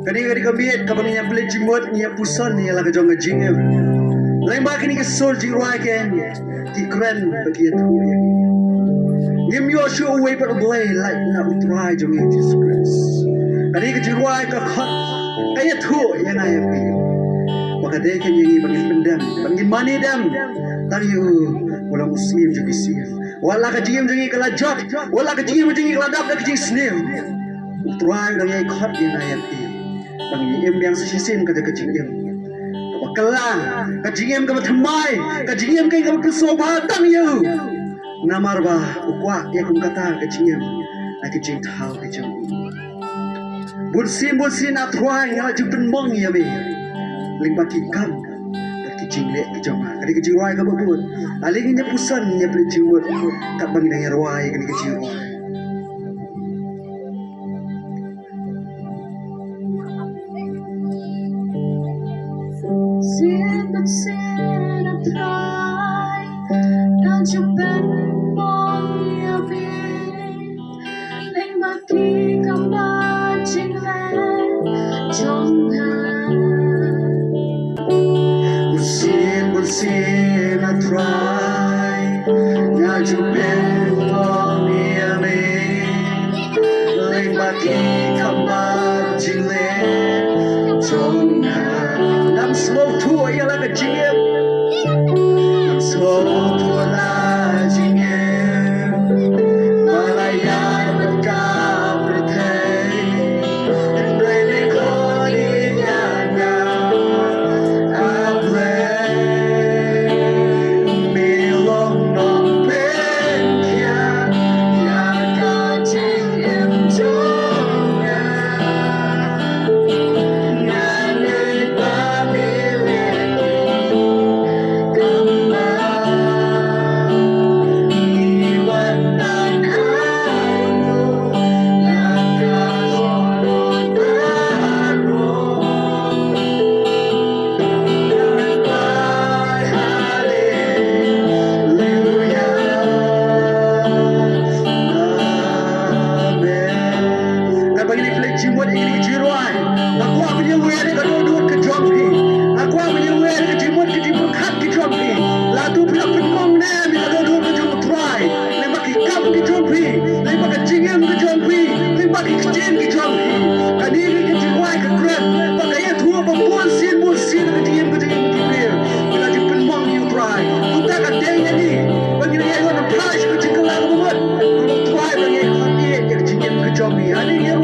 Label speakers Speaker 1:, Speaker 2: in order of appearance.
Speaker 1: Kani kami kabang niya pala jimot niya puson niya laga jong jingem. Lain ba kini ke sol jiwa ken di kren bagi tu ya. Nim yo shu away per blay like na utrai jong Jesus Christ. Kani ke jiwa ka khot kaya tu yang ayam pi. Maka dai kan yang bagi pendam, bagi mani dam. Tang yu wala muslim juga sim. Wala ka jingem jong kala jot, wala ka jingem jong kala dap ka jing snem. Utrai dong yang khot yang ayam pi. Bang em yang sisisin ka ka jing em. Kala ka jing em ka thamai, ka jing em kai ka soba tang yu. Namarba ukwa ya kum kata ka jing em. Aki jing thau ka jing. Bursin atrai ngala jing pen mong ya be. Ling baki kam ka jing le ka jong. Ka ka jing wai ka babut. Aling nya pusan nya ple jing wot ka bang na yarwai ka jing wai.
Speaker 2: Sin att try, don't you bend for your being. Leng baki kamba jinglen, jonghan.
Speaker 1: Bursin at try, na jubel for me. Leng baki kamba jinglen, jonghan. I'm slow to ya like a jingem. I'm slow to la jingem. Malaya berkabete. Blame kodiana. Able milong no penkia. Ya ka jingem jonga. Job ni, ada yang